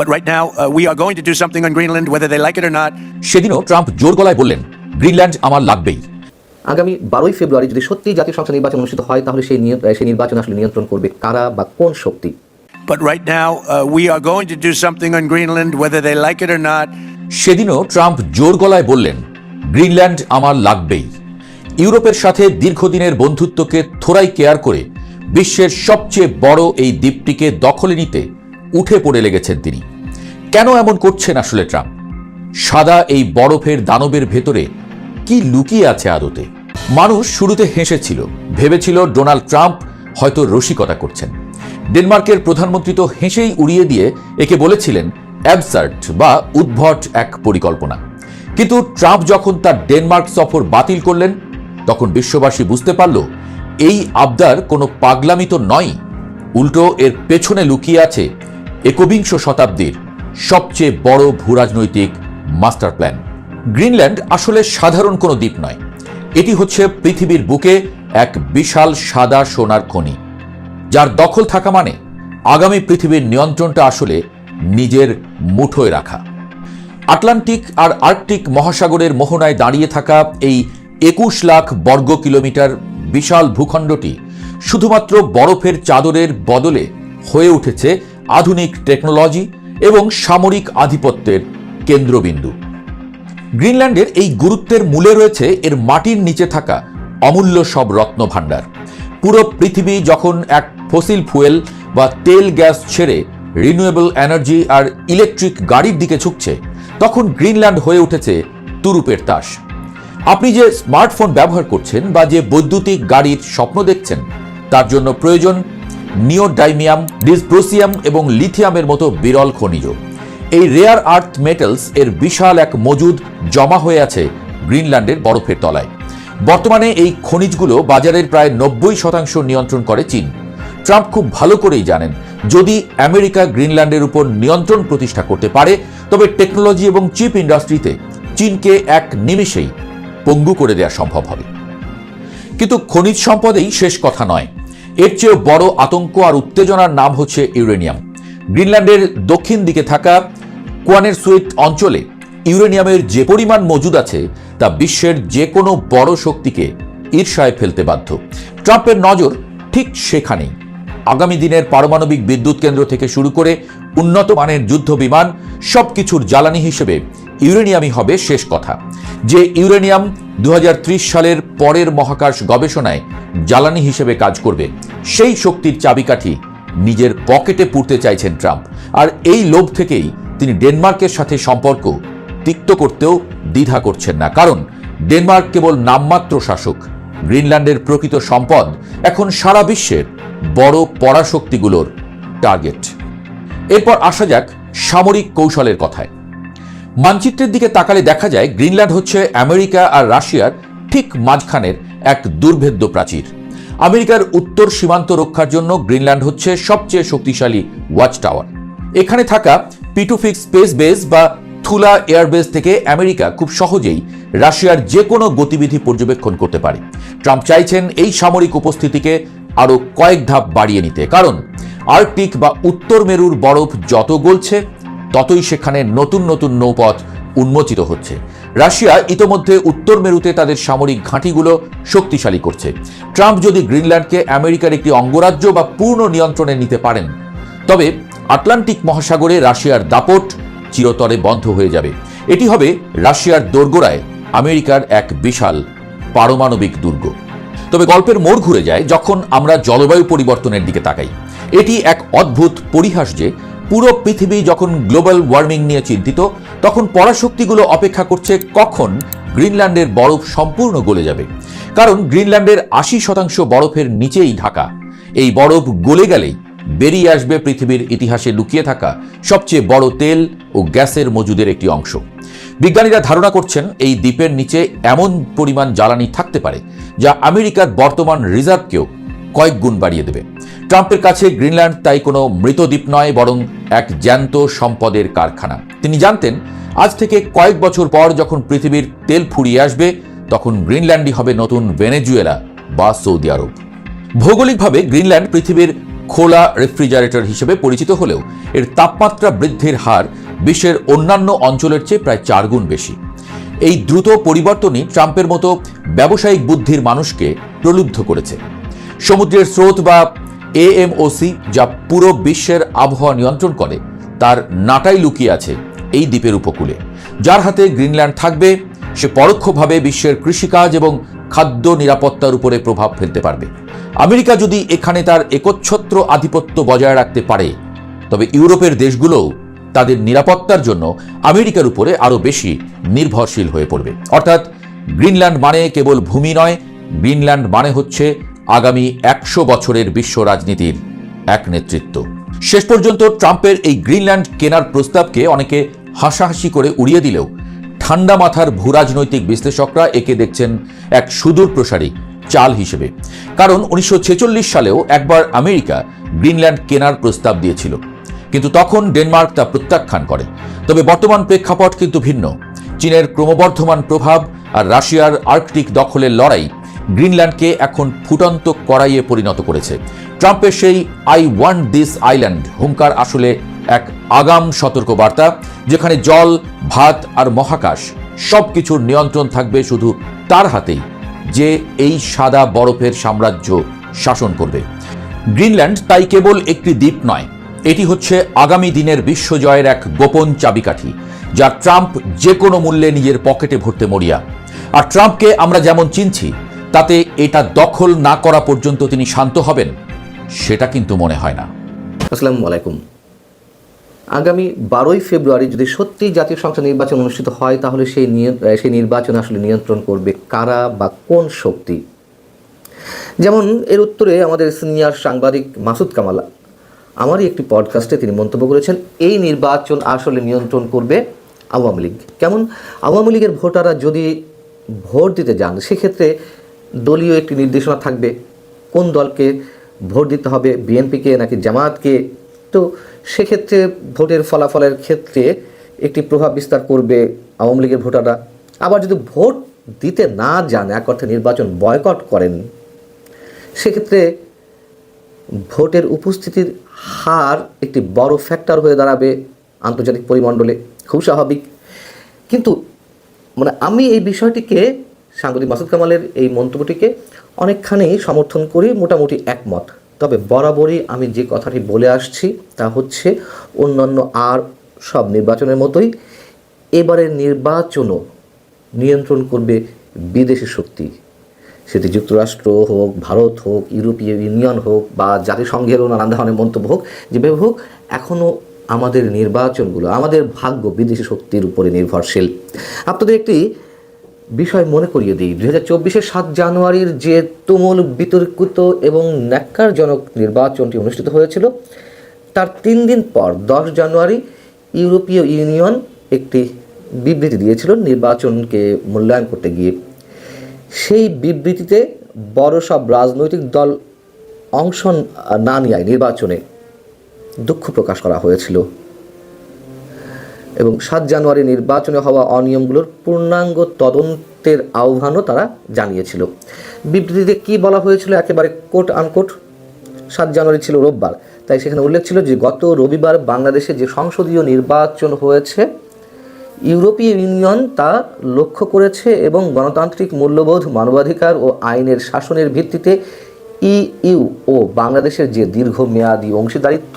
But right now, we are going to do something on Greenland, whether they like it or not. সেদিনও Trump জোর গলায় বললেন, Greenland আমার লাগবেই। আগামী 12ই ফেব্রুয়ারি যদি সত্যি জাতীয় সংসদ নির্বাচন অনুষ্ঠিত হয়, তাহলে সেই নির্বাচন আসলে নিয়ন্ত্রণ করবে কারা বা কোন শক্তি? But right now, we are going to do something on Greenland, whether they like it or not. সেদিনও ট্রাম্প জোর গলায় বললেন, গ্রিনল্যান্ড আমার লাগবেই। ইউরোপের সাথে দীর্ঘদিনের বন্ধুত্বকে থোড়াই কেয়ার করে বিশ্বের সবচেয়ে বড় এই দ্বীপটিকে দখলে নিতে উঠে পড়ে লেগেছেন তিনি। কেন এমন করছেন আসলে ট্রাম্প? সাদা এই বরফের দানবের ভেতরে কি লুকিয়ে আছে আদতে? মানুষ শুরুতে হেসেছিল, ভেবেছিল ডোনাল্ড ট্রাম্প হয়তো রসিকতা করছেন। ডেনমার্কের প্রধানমন্ত্রী তো হেসেই উড়িয়ে দিয়ে একে বলেছিলেন অ্যাবসার্ড বা উদ্ভট এক পরিকল্পনা। কিন্তু ট্রাম্প যখন তার ডেনমার্ক সফর বাতিল করলেন, তখন বিশ্ববাসী বুঝতে পারল এই আবদার কোনো পাগলামি তো নয়, উল্টো এর পেছনে লুকিয়ে আছে একবিংশ শতাব্দীর সবচেয়ে বড় ভূরাজনৈতিক মাস্টার প্ল্যান। গ্রিনল্যান্ড আসলে সাধারণ কোনো দ্বীপ নয়, এটি হচ্ছে পৃথিবীর বুকে এক বিশাল সাদা সোনার খনি, যার দখল থাকা মানে আগামী পৃথিবীর নিয়ন্ত্রণটা আসলে নিজের মুঠোয় রাখা। আটলান্টিক আর আর্কটিক মহাসাগরের মোহনায় দাঁড়িয়ে থাকা এই 21 লাখ বর্গ কিলোমিটার বিশাল ভূখণ্ডটি শুধুমাত্র বরফের চাদরের বদলে হয়ে উঠেছে আধুনিক টেকনোলজি এবং সামরিক আধিপত্যের কেন্দ্রবিন্দু। গ্রিনল্যান্ডের এই গুরুত্বের মূলে রয়েছে এর মাটির নিচে থাকা অমূল্য সব রত্নভাণ্ডার। পুরো পৃথিবী যখন এক ফসিল ফুয়েল বা তেল গ্যাস ছেড়ে রিনিউয়েবল এনার্জি আর ইলেকট্রিক গাড়ির দিকে ঝুঁকছে, তখন গ্রিনল্যান্ড হয়ে উঠেছে তুরুপের তাস। আপনি যে স্মার্টফোন ব্যবহার করছেন বা যে বৈদ্যুতিক গাড়ির স্বপ্ন দেখছেন, তার জন্য প্রয়োজন নিওডাইমিয়াম, ডিসপ্রোসিয়াম এবং লিথিয়ামের মতো বিরল খনিজ। এই রেয়ার আর্থ মেটালস এর বিশাল এক মজুদ জমা হয়ে আছে গ্রিনল্যান্ডের বরফের তলায়। বর্তমানে এই খনিজগুলো বাজারের প্রায় 90% নিয়ন্ত্রণ করে চীন। ট্রাম্প খুব ভালো করেই জানেন, যদি আমেরিকা গ্রিনল্যান্ডের উপর নিয়ন্ত্রণ প্রতিষ্ঠা করতে পারে, তবে টেকনোলজি এবং চিপ ইন্ডাস্ট্রিতে চীনকে এক নিমেষেই পঙ্গু করে দেওয়া সম্ভব হবে। কিন্তু খনিজ সম্পদেই শেষ কথা নয়, এর চেয়েও বড় আতঙ্ক আর উত্তেজনার নাম হচ্ছে ইউরেনিয়াম। গ্রিনল্যান্ডের দক্ষিণ দিকে থাকা কোয়ানেরসুইট অঞ্চলে ইউরেনিয়ামের যে পরিমাণ মজুদ আছে, তা বিশ্বের যে কোনো বড় শক্তিকে ঈর্ষায় ফেলতে বাধ্য। ট্রাম্পের নজর ঠিক সেখানেই। আগামী দিনের পারমাণবিক বিদ্যুৎ কেন্দ্র থেকে শুরু করে উন্নত মানের যুদ্ধ বিমান, সবকিছুর জ্বালানি হিসেবে ইউরেনিয়ামই হবে শেষ কথা। যে ইউরেনিয়াম 2030 সালের পরের মহাকাশ গবেষণায় জ্বালানি হিসেবে কাজ করবে, সেই শক্তির চাবিকাঠি নিজের পকেটে পুরতে চাইছেন ট্রাম্প। আর এই লোভ থেকেই তিনি ডেনমার্কের সাথে সম্পর্ক তিক্ত করতেও দ্বিধা করছেন না, কারণ ডেনমার্ক কেবল নামমাত্র শাসক। গ্রিনল্যান্ডের প্রকৃত সম্পদ এখন সারা বিশ্বের বড় পরাশক্তিগুলোর টার্গেট। এরপর আসা যাক সামরিক কৌশলের কথায়। মানচিত্রের দিকে তাকালে দেখা যায় গ্রিনল্যান্ড হচ্ছে আমেরিকা আর রাশিয়ার ঠিক মাঝখানের এক দুর্ভেদ্য প্রাচীর। আমেরিকার উত্তর সীমান্ত রক্ষার জন্য গ্রিনল্যান্ড হচ্ছে সবচেয়ে শক্তিশালী ওয়াচ টাওয়ার। এখানে থাকা পিটুফিক স্পেস বেস বা থুলা এয়ারবেস থেকে আমেরিকা খুব সহজেই রাশিয়ার যে কোনো গতিবিধি পর্যবেক্ষণ করতে পারে। ট্রাম্প চাইছেন এই সামরিক উপস্থিতিকে আরও কয়েক ধাপ বাড়িয়ে নিতে, কারণ আর্কটিক বা উত্তর মেরুর বরফ যত গলছে, ততই সেখানে নতুন নতুন নৌপথ উন্মোচিত হচ্ছে। রাশিয়া ইতোমধ্যে উত্তর মেরুতে তাদের সামরিক ঘাঁটিগুলো শক্তিশালী করছে। ট্রাম্প যদি গ্রিনল্যান্ডকে আমেরিকার একটি অঙ্গরাজ্য বা পূর্ণ নিয়ন্ত্রণে নিতে পারেন, তবে আটলান্টিক মহাসাগরে রাশিয়ার দাপট চিরতরে বন্ধ হয়ে যাবে। এটি হবে রাশিয়ার দোরগোড়ায় আমেরিকার এক বিশাল পারমাণবিক দুর্গ। তবে গল্পের মোড় ঘুরে যায় যখন আমরা জলবায়ু পরিবর্তনের দিকে তাকাই। এটি এক অদ্ভুত পরিহাস যে পুরো পৃথিবী যখন গ্লোবাল ওয়ার্মিং নিয়ে চিন্তিত, তখন পরাশক্তিগুলো অপেক্ষা করছে কখন গ্রিনল্যান্ডের বরফ সম্পূর্ণ গলে যাবে। কারণ গ্রিনল্যান্ডের 80% বরফের নিচেই ঢাকা। এই বরফ গলে গেলেই বেরিয়ে আসবে পৃথিবীর ইতিহাসে লুকিয়ে থাকা সবচেয়ে বড় তেল ও গ্যাসের মজুদের একটি অংশ। বিজ্ঞানীরা ধারণা করছেন এই দ্বীপের নিচে এমন পরিমাণ জ্বালানি থাকতে পারে যা আমেরিকার বর্তমান রিজার্ভকেও কয়েক গুণ বাড়িয়ে দেবে। ট্রাম্পের কাছে গ্রিনল্যান্ড তাই কোনো মৃত দ্বীপ নয়, বরং এক জ্যান্ত সম্পদের কারখানা। তিনি জানতেন আজ থেকে কয়েক বছর পর যখন পৃথিবীর তেল ফুরিয়ে আসবে, তখন গ্রিনল্যান্ডই হবে নতুন ভেনেজুয়েলা বা সৌদি আরব। ভৌগোলিকভাবে গ্রিনল্যান্ড পৃথিবীর খোলা রেফ্রিজারেটর হিসেবে পরিচিত হলেও এর তাপমাত্রা বৃদ্ধির হার বিশ্বের অন্যান্য অঞ্চলের চেয়ে প্রায় 4 গুণ বেশি। এই দ্রুত পরিবর্তনই ট্রাম্পের মতো ব্যবসায়িক বুদ্ধির মানুষকে প্রলুব্ধ করেছে। সমুদ্রের স্রোত বা এএমওসি, যা পুরো বিশ্বের আবহাওয়া নিয়ন্ত্রণ করে, তার নাটাই লুকিয়ে আছে এই দ্বীপের উপকূলে। যার হাতে গ্রিনল্যান্ড থাকবে, সে পরোক্ষভাবে বিশ্বের কৃষিকাজ এবং খাদ্য নিরাপত্তার উপরে প্রভাব ফেলতে পারবে। আমেরিকা যদি এখানে তার একচ্ছত্র আধিপত্য বজায় রাখতে পারে, তবে ইউরোপের দেশগুলোও তাদের নিরাপত্তার জন্য আমেরিকার উপরে আরও বেশি নির্ভরশীল হয়ে পড়বে। অর্থাৎ গ্রিনল্যান্ড মানে কেবল ভূমি নয়, গ্রিনল্যান্ড মানে হচ্ছে আগামী 100 বছরের বিশ্ব রাজনীতির এক নেতৃত্ব। শেষ পর্যন্ত ট্রাম্পের এই গ্রিনল্যান্ড কেনার প্রস্তাবকে অনেকে হাসাহাসি করে উড়িয়ে দিলেও ঠান্ডা মাথার ভূরাজনৈতিক বিশ্লেষকরা একে দেখছেন এক সুদূর প্রসারী চাল হিসেবে। কারণ 1946 সালেও একবার আমেরিকা গ্রিনল্যান্ড কেনার প্রস্তাব দিয়েছিল, কিন্তু তখন ডেনমার্ক তা প্রত্যাখ্যান করে। তবে বর্তমান প্রেক্ষাপট কিন্তু ভিন্ন। চীনের ক্রমবর্ধমান প্রভাব আর রাশিয়ার আর্কটিক দখলের লড়াই গ্রিনল্যান্ডকে এখন ফুটন্ত কড়াইয়ে পরিণত করেছে। ট্রাম্পের সেই আই ওয়ান্ট দিস আইল্যান্ড হুঙ্কার আসলে এক আগাম সতর্কবার্তা, যেখানে জল, ভাত আর মহাকাশ সবকিছুর নিয়ন্ত্রণ থাকবে শুধু তার হাতেই, যে এই সাদা বরফের সাম্রাজ্য শাসন করবে। গ্রিনল্যান্ড তাই কেবল একটি দ্বীপ নয়, এটি হচ্ছে আগামী দিনের বিশ্বজয়ের এক গোপন চাবিকাঠি, যা ট্রাম্প যে কোনো মূল্যে নিজের পকেটে ভরতে মরিয়া। আর ট্রাম্পকে আমরা যেমন চিনছি, তাতে এটা দখল না করা পর্যন্ত তিনি শান্ত হবেন, সেটা কিন্তু মনে হয় না। আসসালামু আলাইকুম। আগামী 12ই ফেব্রুয়ারি যদি সত্যি জাতীয় সংসদ নির্বাচন অনুষ্ঠিত হয়, তাহলে সেই নির্বাচন আসলে নিয়ন্ত্রণ করবে কারা বা কোন শক্তি? যেমন এর উত্তরে আমাদের সিনিয়র সাংবাদিক মাসুদ কামাল আমারই একটি পডকাস্টে তিনি মন্তব্য করেছেন, এই নির্বাচন আসলে নিয়ন্ত্রণ করবে আওয়ামী লীগ। কেমন? আওয়ামী লীগের ভোটাররা যদি ভোট দিতে যান, সেক্ষেত্রে দলীয় একটি নির্দেশনা থাকবে কোন দলকে ভোট দিতে হবে, বিএনপিকে নাকি জামায়াতকে। তো সেক্ষেত্রে ভোটের ফলাফলের ক্ষেত্রে একটি প্রভাব বিস্তার করবে আওয়ামী লীগের ভোটাররা। আবার যদি ভোট দিতে না যান, এক অর্থে নির্বাচন বয়কট করেন, সেক্ষেত্রে ভোটের উপস্থিতির হার একটি বড় ফ্যাক্টর হয়ে দাঁড়াবে আন্তর্জাতিক পরিমণ্ডলে। খুব স্বাভাবিক। কিন্তু আমি এই বিষয়টিকে, সাংবাদিক মাসুদ কামালের এই মন্তব্যটিকে অনেকখানি সমর্থন করি, মোটামুটি একমত। তবে বরাবরই আমি যে কথাটি বলে আসছি তা হচ্ছে, অন্যান্য আর সব নির্বাচনের মতোই এবারের নির্বাচনও নিয়ন্ত্রণ করবে বিদেশি শক্তি। সেটি যুক্তরাষ্ট্র হোক, ভারত হোক, ইউরোপীয় ইউনিয়ন হোক বা জাতিসংঘেরও নানান ধরনের মন্তব্য হোক, যেভাবে হোক, এখনও আমাদের নির্বাচনগুলো, আমাদের ভাগ্য বিদেশি শক্তির উপরে নির্ভরশীল। আপনাদের একটি বিষয় মনে করিয়ে দিই, 2024-এর 7 জানুয়ারির যে তুমুল বিতর্কিত এবং ন্যাক্কারজনক নির্বাচনটি অনুষ্ঠিত হয়েছিল, তার 3 দিন পর 10 জানুয়ারি ইউরোপীয় ইউনিয়ন একটি বিবৃতি দিয়েছিল নির্বাচনকে মূল্যায়ন করতে গিয়ে। সেই বিবৃতিতে বড় সব রাজনৈতিক দল অংশ না নেওয়ায় নির্বাচনে দুঃখ প্রকাশ করা হয়েছিল এবং 7 জানুয়ারি নির্বাচনে হওয়া অনিয়মগুলোর পূর্ণাঙ্গ তদন্তের আহ্বানও তারা জানিয়েছিল। বিবৃতিতে কি বলা হয়েছিল, একেবারে কোট আনকোট, 7 জানুয়ারি ছিল রোববার, তাই সেখানে উল্লেখ ছিল যে গত রবিবার বাংলাদেশে যে সংসদীয় নির্বাচন হয়েছে, ইউরোপীয় ইউনিয়ন তা লক্ষ্য করেছে এবং গণতান্ত্রিক মূল্যবোধ, মানবাধিকার ও আইনের শাসনের ভিত্তিতে ইইউ ও বাংলাদেশের যে দীর্ঘমেয়াদী অংশীদারিত্ব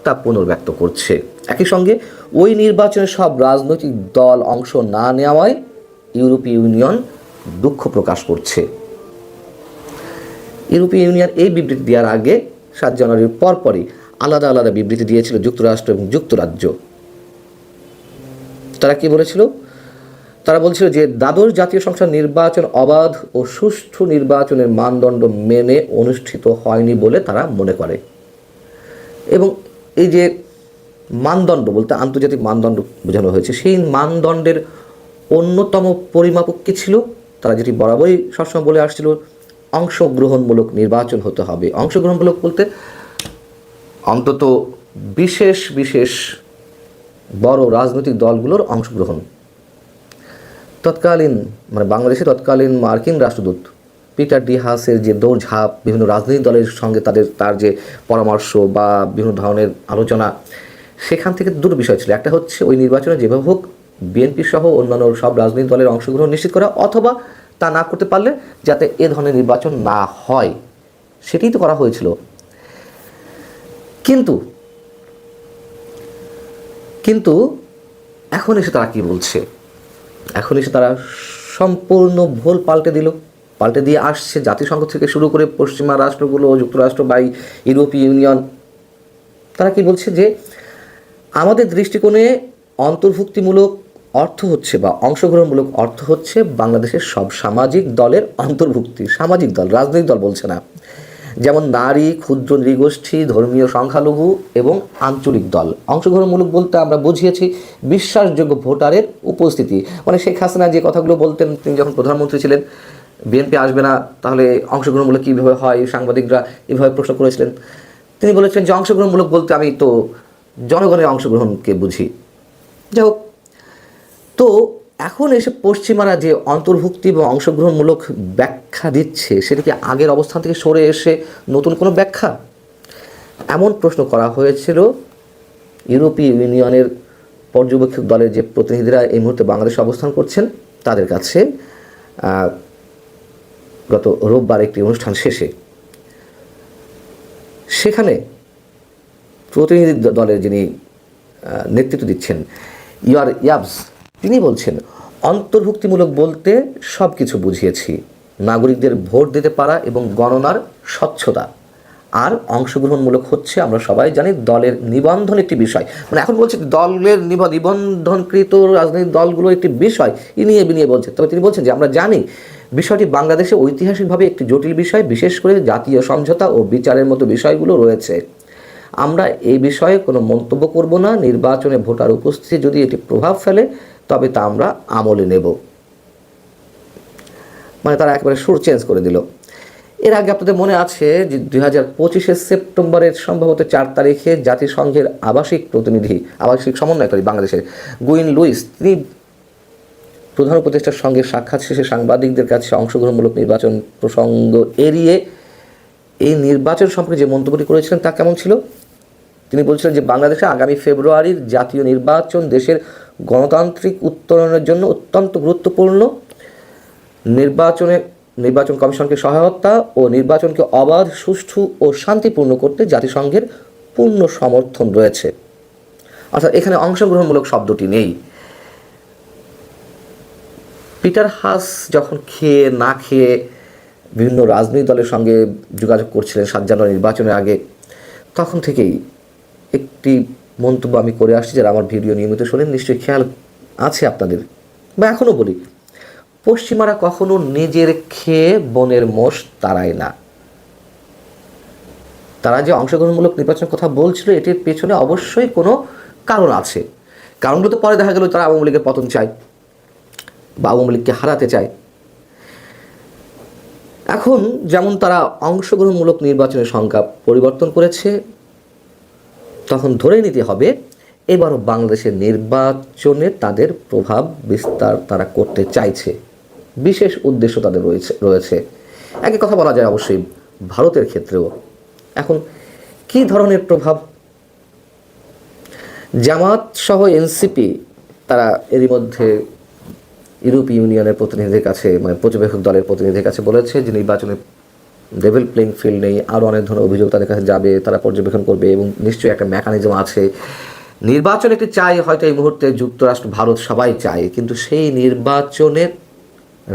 তা পুনর্ব্যক্ত করছে। একই সঙ্গে ওই নির্বাচনে সব রাজনৈতিক দল অংশ না নেওয়ায় ইউরোপীয় ইউনিয়ন দুঃখ প্রকাশ করছে। ইউরোপীয় ইউনিয়ন এই বিবৃতি দেওয়ার আগে 7 জানুয়ারির পরপরই আলাদা আলাদা বিবৃতি দিয়েছিল যুক্তরাষ্ট্র এবং যুক্তরাজ্য। তারা কি বলেছিল? তারা বলছিল যে দ্বাদশ জাতীয় সংসদ নির্বাচন অবাধ ও সুষ্ঠু নির্বাচনের মানদণ্ড মেনে অনুষ্ঠিত হয়নি বলে তারা মনে করে। এবং এই যে মানদণ্ড বলতে আন্তর্জাতিক মানদণ্ড বোঝানো হয়েছে, সেই মানদণ্ডের অন্যতম পরিমাপক কী ছিল? তারা যেটি বরাবরই সবসময় বলে আসছিল, অংশগ্রহণমূলক নির্বাচন হতে হবে। অংশগ্রহণমূলক বলতে অন্তত বিশেষ বিশেষ বড় রাজনৈতিক দলগুলোর অংশগ্রহণ। তৎকালীন বাংলাদেশে তৎকালীন মার্কিন রাষ্ট্রদূত পিটার ডি হাসের যে দৌড়ঝাঁপ, বিভিন্ন রাজনৈতিক দলের সঙ্গে তার যে পরামর্শ বা বিভিন্ন ধরনের আলোচনা, সেখান থেকে দুটো বিষয় ছিল। একটা হচ্ছে ওই নির্বাচনে যেভাবে হোক বিএনপি সহ অন্যান্য সব রাজনৈতিক দলের অংশগ্রহণ নিশ্চিত করা, অথবা তা না করতে পারলে যাতে এ ধরনের নির্বাচন না হয়, সেটাই তো করা হয়েছিল। কিন্তু এখন এসে তারা কি বলছে? এখন এসে তারা সম্পূর্ণ ভুল পাল্টে দিয়ে আসছে। জাতিসংঘ থেকে শুরু করে পশ্চিমা রাষ্ট্রগুলো, যুক্তরাষ্ট্র বা ইউরোপীয় ইউনিয়ন, তারা কি বলছে যে আমাদের দৃষ্টিকোণে অন্তর্ভুক্তিমূলক অর্থ হচ্ছে বা অংশগ্রহণমূলক অর্থ হচ্ছে বাংলাদেশের সব সামাজিক দলের অন্তর্ভুক্তি। সামাজিক দল, রাজনৈতিক দল বলছে না। যেমন নারী, ক্ষুদ্র নৃগোষ্ঠী, ধর্মীয় সংখ্যালঘু এবং আঞ্চলিক দল। অংশগ্রহণমূলক বলতে আমরা বুঝিয়েছি বিশ্বাসযোগ্য ভোটারের উপস্থিতি। মানে শেখ হাসিনা যে কথাগুলো বলতেন তিনি যখন প্রধানমন্ত্রী ছিলেন, বিএনপি আসবে না, তাহলে অংশগ্রহণমূলক কীভাবে হয়, সাংবাদিকরা এভাবে প্রশ্ন করেছিলেন। তিনি বলেছেন যে অংশগ্রহণমূলক বলতে আমি তো জনগণের অংশগ্রহণকে বুঝি। যাই হোক, তো এখন এসে পশ্চিমারা যে অন্তর্ভুক্তি এবং অংশগ্রহণমূলক ব্যাখ্যা দিচ্ছে, সেটা কি আগের অবস্থান থেকে সরে এসে নতুন কোনো ব্যাখ্যা? এমন প্রশ্ন করা হয়েছিল ইউরোপীয় ইউনিয়নের পর্যবেক্ষক দলের যে প্রতিনিধিরা এই মুহূর্তে বাংলাদেশে অবস্থান করছেন তাদের কাছে গত রোববার একটি অনুষ্ঠান শেষে। সেখানে প্রতিনিধি দলের যিনি নেতৃত্ব দিচ্ছেন ইয়াবস, তিনি বলছেন অন্তর্ভুক্তিমূলক বলতে সব কিছু বুঝিয়েছি, নাগরিকদের ভোট দিতে পারা এবং গণনার স্বচ্ছতা। আর অংশগ্রহণমূলক হচ্ছে আমরা সবাই জানি দলের নিবন্ধন একটি বিষয়। মানে এখন বলছে দলের নিবন্ধনকৃত রাজনৈতিক দলগুলো একটি বিষয় নিয়ে বিনিয়ে বলছে। তবে তিনি বলছেন যে আমরা জানি বিষয়টি বাংলাদেশে ঐতিহাসিকভাবে একটি জটিল বিষয়, বিশেষ করে জাতীয় সমঝোতা ও বিচারের মতো বিষয়গুলো রয়েছে। আমরা এই বিষয়ে কোনো মন্তব্য করব না। নির্বাচনে ভোটার উপস্থিতি যদি এটি প্রভাব ফেলে তবে তা আমরা আমলে নেব। মানে তারা একেবারে সুর চেঞ্জ করে দিল। এর আগে আপনাদের মনে আছে যে 2025 সেপ্টেম্বরের সম্ভবত 4 তারিখে জাতিসংঘের আবাসিক সমন্বয়কারী বাংলাদেশের গুইন লুইস, তিনি প্রধান উপদেষ্টার সঙ্গে সাক্ষাৎ শেষে সাংবাদিকদের কাছে অংশগ্রহণমূলক নির্বাচন প্রসঙ্গ এড়িয়ে এই নির্বাচন সম্পর্কে যে মন্তব্যটি করেছিলেন তা কেমন ছিল? তিনি বলছিলেন যে বাংলাদেশে আগামী ফেব্রুয়ারির জাতীয় নির্বাচন দেশের গণতান্ত্রিক উত্তরণের জন্য অত্যন্ত গুরুত্বপূর্ণ। নির্বাচন কমিশনকে সহায়তা ও নির্বাচনকে অবাধ, সুষ্ঠু ও শান্তিপূর্ণ করতে জাতিসংঘের পূর্ণ সমর্থন রয়েছে। অর্থাৎ এখানে অংশগ্রহণমূলক শব্দটি নেই। পিটার হাস যখন না খেয়ে বিভিন্ন রাজনৈতিক দলের সঙ্গে যোগাযোগ করছিলেন 7 জানুয়ারি নির্বাচনের আগে, তখন থেকেই একটি মন্তব্য আমি করে আসছি, যারা আমার ভিডিও নিয়মিত শোনেন নিশ্চয়ই খেয়াল আছে আপনাদের, বা এখনও বলি, পশ্চিমারা কখনো নিজের খেয়ে বনের মোষ তাড়ায় না। তারা যে অংশগ্রহণমূলক নির্বাচনের কথা বলছিল এটির পেছনে অবশ্যই কোনো কারণ আছে। কারণগুলো তো পরে দেখা গেল তারা আওয়ামী লীগের পতন চায় বা আওয়ামী লীগকে হারাতে চায়। এখন যেমন তারা অংশগ্রহণমূলক নির্বাচনের সংখ্যা পরিবর্তন করেছে, তখন ধরে নিতে হবে এবারও বাংলাদেশের নির্বাচনে তাদের প্রভাব বিস্তার তারা করতে চাইছে, বিশেষ উদ্দেশ্য তাদের রয়েছে। একই কথা বলা যায় অবশ্যই ভারতের ক্ষেত্রেও। এখন কি ধরনের প্রভাব? জামাত সহ এনসিপি তারা এরই মধ্যে ইউরোপীয় ইউনিয়নের প্রতিনিধিদের কাছে, মানে পর্যবেক্ষক দলের প্রতিনিধিদের কাছে বলেছে যে নির্বাচনে লেভেল প্লেইং ফিল্ড নেই, আরও অনেক ধরনের অভিযোগ তাদের কাছে যাবে, তারা পর্যবেক্ষণ করবে এবং নিশ্চয়ই একটা মেকানিজম আছে। নির্বাচন একটি চাই হয়তো এই মুহূর্তে যুক্তরাষ্ট্র, ভারত সবাই চায়, কিন্তু সেই নির্বাচনের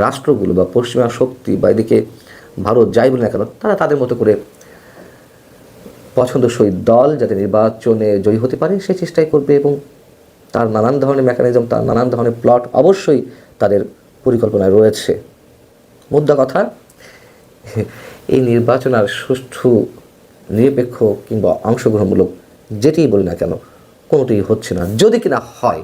রাষ্ট্রগুলো বা পশ্চিমা শক্তি বা এদিকে ভারত যাই বলে না কেন, তারা তাদের মতো করে পছন্দসই দল যাতে নির্বাচনে জয়ী হতে পারে সেই চেষ্টাই করবে এবং তার নানান ধরনের মেকানিজম, তার নানান ধরনের প্লট অবশ্যই তাদের পরিকল্পনায় রয়েছে। মুদ্রা কথা, এই নির্বাচন আর সুষ্ঠু, নিরপেক্ষ কিংবা অংশগ্রহণমূলক যেটিই বলি না কেন, কোনোটিই হচ্ছে না। যদি কিনা হয়